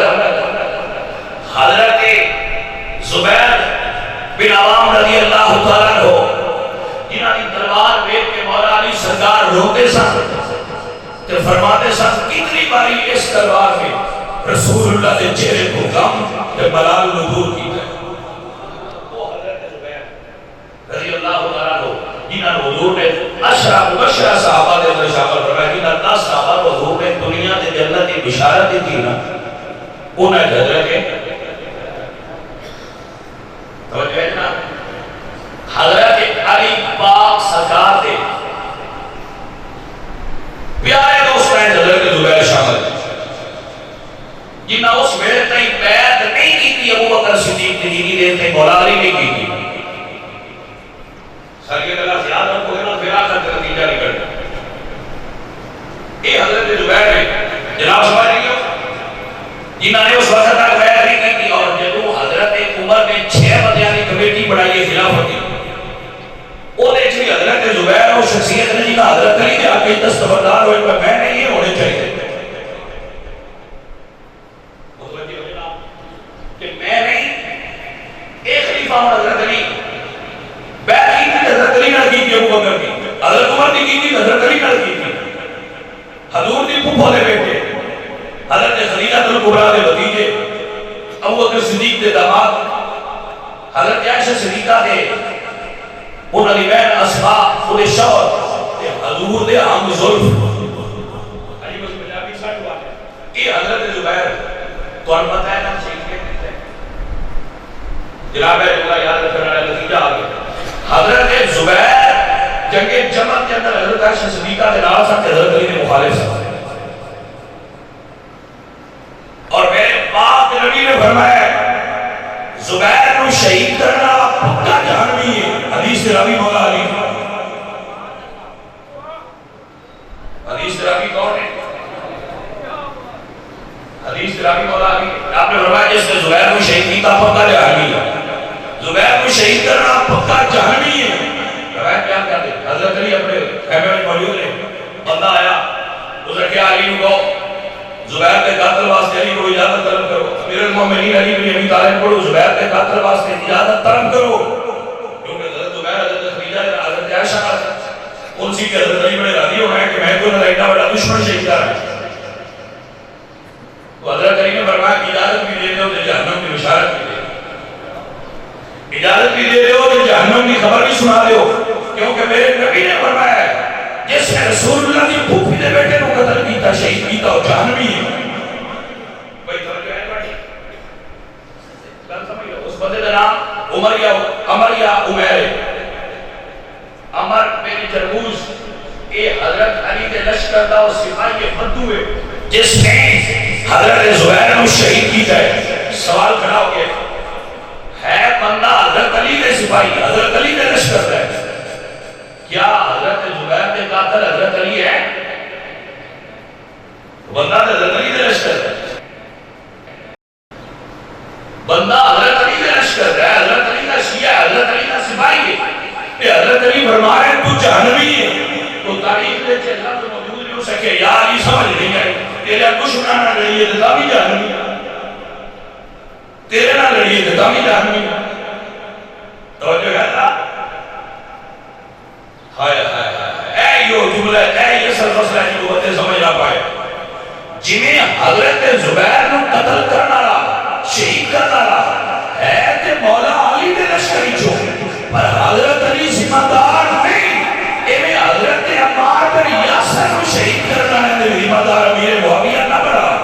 حضرت زبیر بن عوام رضی اللہ تعالیٰ عنہ جنہاں کی دربار بیٹھ کے مولا علی سرکار روتے سن تو فرماتے سن کتنی باری اس دربار میں رسول اللہ کے چہرے کو غم تے ملال نبور کی ہے وہ حضرت زبیر رضی اللہ تعالیٰ عنہ جنہاں حضور نے عشرہ مبشرہ صحابہ دے اندر شامل فرمایا جنہاں 10 صحابہ کو حضور نے دنیا تے جنت کی بشارت دی تھی نا انہیں حضرت حضرت علی پاک سرکار دے پیارے دوست ہیں حضرت زبیر شامل جنہاں اس ویلے تائیں بیعت نہیں کی تھی ابو بکر صدیق نے جنہی دیر تائیں مولا علی نہیں کی تھی سرگیت اللہ سے آدم کو گنا پھر آخر کا نتیجہ نکلتا اے حضرت زبیر نے جناب سمجھ نہیں ہو جنہاں نے اس وقت تک بیعت نہیں کی تھی اور جب حضرت عمر نے 6 بندیاں کمیٹی بڑھائی ہے خلافت کی اونے چلی حضرت زبیر اور شخصیت نے جنہاں حضرت علی کے آگے دستبردار ہوئے پر میں نہیں یہ ہونے چاہیے کہ میں نہیں ایک خلیفہ ہوں حضرت علی بیعت کی تھی حضرت علی نہ کی تھی ابو بکر کی حضرت عمر نے کی تھی حضرت علی نہ کی تھی حضور دی پھوپھو دے بیٹے حضرت خدیجہ الکبریٰ دے بھتیجے ابو بکر صدیق دے داماد حضرت عائشہ صدیقہ دے انہاں دی بہن اسماء انہاں شوہر حضور دے ہم زلف علی بس پنجابی ساتھ ہوا ہے یہ حضرت زبیر تو ان پتہ ہے نا شہید کے جناب اللہ یاد رکھنے والا نتیجہ آ گیا حضرت زبیر جنگ جمل کے اندر حضرت عائشہ صدیقہ کے نال ساتھ حضرت علی نے مخالف ساتھ اور میرے پاک نبی نے فرمایا زبیر کو شہید کرنا پکا جہنمی ہے حدیث راوی مولا علی حدیث راوی کون ہے حدیث راوی مولا علی آپ نے فرمایا جس نے زبیر کو شہید کیتا پکا جہنمی ہے زبیر کو شہید کرنا پکا جہنمی ہے فرمایا کیا کہتے حضرت علی اپنے خیمے میں موجود ہے بندہ آیا اسے کیا علی کو زبیر کے قاتل واسطے علی کو اجازت طلب کرو امیر المومنین علی بن ابی طالب کو زبیر کے قاتل واسطے اجازت طلب کرو کیونکہ حضرت زبیر حضرت خدیجہ حضرت عائشہ ان سی کے حضرت علی بڑے راضی ہو گئے کہ میں تو نہ اتنا بڑا دشمن شہید کر رہا ہے تو حضرت علی نے فرمایا کہ اجازت بھی دے دو تو جہنم کی بشارت بھی دے دو اجازت بھی دے دو تو جہنم کی خبر بھی سنا دو کیونکہ میرے نبی نے فرمایا ہے جس نے رسول اللہ کی پھوپھی دے بیٹے کو قتل کیتا شہید کیتا اور جہنمی ہے بھائی توجہ ہے بڑی گل سمجھ لو اس بندے کا نام عمر یا عمیر عمر بن جرموز اے حضرت علی کے لشکر دا اور سپاہی فتو ہے جس نے حضرت زبیر کو شہید کیتا ہے سوال کھڑا ہو گیا ہے بندہ حضرت علی کے سپاہی حضرت علی کے لشکر ہے کیا حضرت زبیر کے قاتل حضرت علی ہے بندہ حضرت علی کے لشکر ہے بندہ حضرت علی کے لشکر ہے حضرت علی کا شیعہ حضرت علی کا سپاہی ہے کہ حضرت علی فرما رہے ہیں تو جہنمی ہے تو تاریخ میں چلنا تو موجود نہیں ہو سکے یا علی سمجھ نہیں آئی تیرے دشمن نہ لڑیے تو تامی جہنمی تیرے نہ لڑیے تو تامی جہنمی توجہ ہے نا ہائے ہائے ہائے اے یہ جملہ اے یہ سلفصلہ کی قوتیں سمجھ نہ پائے جنہیں حضرت زبیر کو قتل کرنا رہا شہید کرنا رہا ہے کہ مولا علی نے لشکری چھو پر حضرت علی ذمہ دار نہیں ایویں حضرت عمار بن یاسر کو شہید کرنا ہے تو ذمہ دار امیر معاویہ نہ بڑا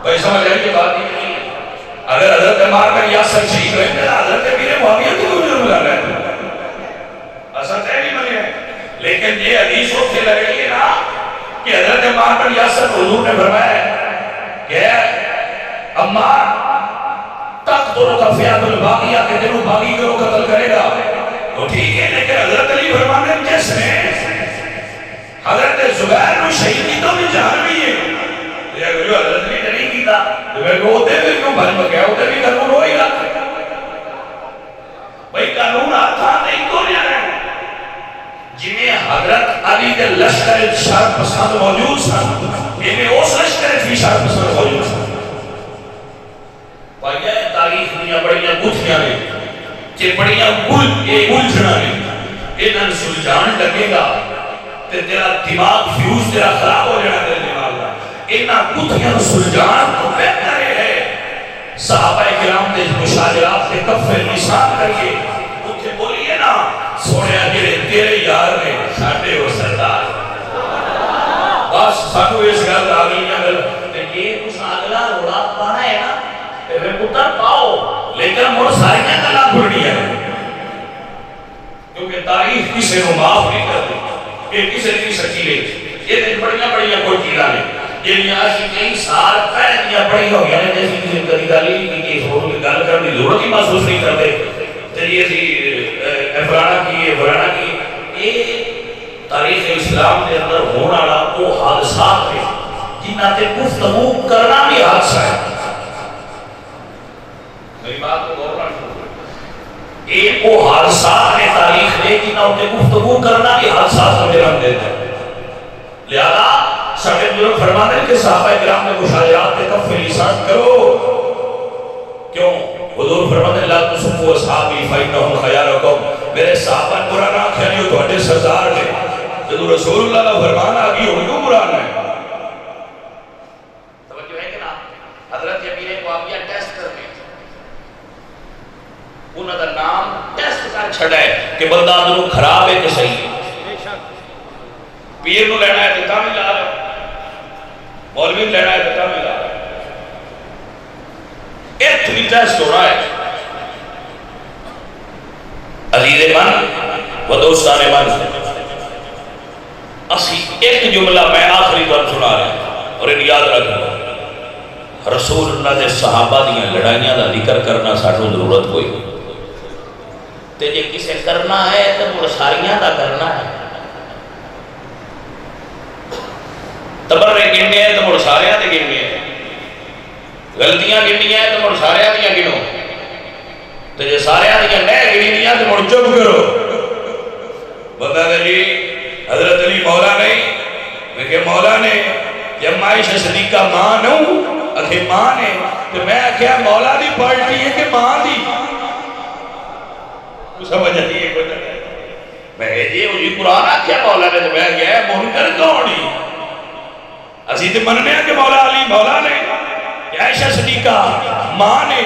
بھائی سمجھ آئی یہ بات نہیں اگر حضرت عمار بن یاسر شہید رہتے ہیں حضرت امیر معاویہ تو کوئی جرم لگ رہا ہے اصل ہے نہیں بنے لیکن یہ حدیث سے لگ رہی ہے نا کہ حضرت عمار بن یاسر حضور نے فرمایا کہ عمار تقتل کا فیاد الباغیہ کہ جنہوں باغی کو قتل کرے گا تو ٹھیک ہے لیکن حضرت علی زبیر کو شہید کی تو بھی جان بھی ہے یا جو حضرت نے نہیں کیتا تو میں کو ہوتے بھی کیوں بھل مکیا ہوتے بھی قانون ہوئی گا بھئی قانون آتھا نہیں تو نہیں آنے جنہیں حضرت علی کے لشکر شر پسند موجود سن جنہیں اس لشکر فی شر پسند موجود سن پائیا تاریخ دیا بڑیاں گتھیاں نے کہ بڑیاں گلجھنا نے انہاں سلجھان لگے گا تے تیرا دماغ فیوز تیرا خراب ہو جانا تیرے دماغ کا انہاں گتھیاں سلجھان تو بہتر ہے صحابہ کرام نے مشاجرات کے کفے نشان کر کے اتھے بولیے نا سوڑے جڑے تیرے یار نے ساڈے وہ سردار بس سانو اس گل آ گئی اگر یہ کچھ اگلا روڑا پانا ہے نا تے پتر پاؤ لیکن مڑ ساریاں گلاں کھڑنی ہے کیونکہ تاریخ کسی کو معاف نہیں کرتی کہ کسی کی سچی لے یہ دن بڑیاں کوئی چیزاں نے جنہیں آسی کئی سال پہلے دیا بڑی ہو گیا ہے جیسی کسی کدی گالی نہیں کی اس ہوڑوں کی گل کرنے کی ضرورت ہی محسوس نہیں کرتے چلیے سی فلانا کی یہ تاریخ اسلام کے اندر ہونا والا وہ حادثات ہیں جنہاں تے گفتگو کرنا بھی حادثہ ہے میری بات کو غور کرنا ایک وہ حادثات نے تاریخ نے جنہاں تے گفتگو کرنا بھی حادثات کو جنم دیتا ہے لہذا ساڑھے بزرگ فرماتے ہیں کہ صحابہ کرام نے مشاجرات کے کف لسان کرو کیوں حضور فرماتے ہیں لا تسبوا اصحابی فإنهم خياركم میرے صحابہ برا نہ کہنیو تو ہٹے سردار نے جدو رسول اللہ کا فرمان آگی ہو کیوں برا نہ ہے توجہ ہے کہ نا حضرت امیر معاویہ ٹیسٹ کرنے انہوں کا نام ٹیسٹ کر چھڑا ہے کہ بندہ اندروں خراب ہے کہ صحیح ہے پیر نو لینا ہے تو کام ہی لا رہا مولوی لینا ہے تو کام ہی لا رہا ایک تھوی ٹیسٹ ہو رہا ہے عزیز من و دوستان من اسی ایک جملہ میں آخری بار سنا رہا ہوں اور ان یاد رکھنا رسول اللہ دے صحابہ دیاں لڑائیاں دا ذکر کرنا ساٹھوں ضرورت کوئی تے جے کسے کرنا ہے تو مرساریاں دا کرنا ہے تبرے گننے ہیں تو مڑ سارے آتے گننے ہیں غلطیاں گننی ہیں تو مڑ سارے آتے گنو تو جو سارے آتے نئے گننی ہیں تو مڑ چپ کرو بتا دے جی حضرت علی مولا نہیں میں کہ مولا نے جب عائشہ صدیقہ ماں نوں اکھے ماں نے تو میں کہا مولا دی پارٹی ہے کہ ماں دی تو سمجھ آتی ہے کوئی نہیں میں کہ جی وہ قرآن آکھیا مولا نے تو میں کہا منکر کونی اسی تے مننے ہیں کہ مولا علی مولا نے عائشہ صدیقہ ماں نے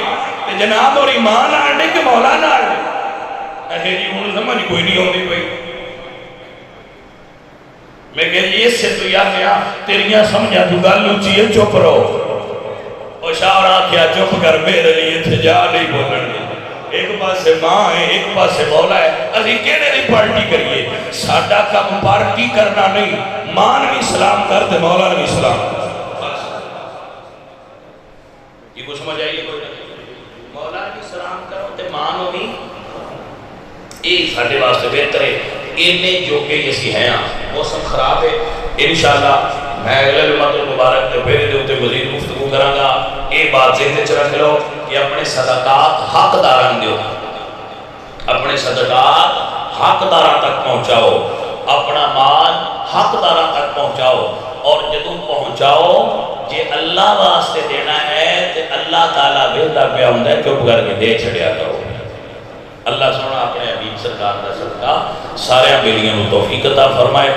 جناب اور ایمان آنے کہ مولا نہ آنے اچھے جی انہوں سمجھ کوئی نہیں ہوگی کوئی میں کہ یہ سے تو یا کیا تیریاں سمجھا تو گل اچھی ہے چپ رہو اور شاورا کیا چپ کر میرے لیے تجا نہیں بولنے ایک پاس سے ماں ہے ایک پاس سے مولا ہے اسی کہنے نہیں پارٹی کریے ساڑھا کم پارٹی کرنا نہیں ماں نے سلام کر دے مولا نے سلام یہ کو سمجھ آئیے کوئی نہیں مولا نے سلام کرو تے ماں نے بھی ایک ساڑھے واسطے بہتر ہے انہیں جو کہ یہ سی ہیں موسم خراب ہے انشاءاللہ میں اگلے جمعہ المبارک نے پہلے دے ہوتے مزید گفتگو کروں گا ایک بات ذہن چ رکھ لو کہ اپنے صدقات حق داران دیو اپنے صدقات حق داران تک پہنچاؤ اپنا مال حق داران تک پہنچاؤ اور جدوں پہنچاؤ جے اللہ واسطے دینا ہے تے اللہ تعالیٰ بہتر پہ ہوندہ ہے چپ کر کے دے چھڑیا کرو اللہ سونا اپنے حبیب سرکار کا صدقہ سارے بیلیاں توفیق عطا فرمائے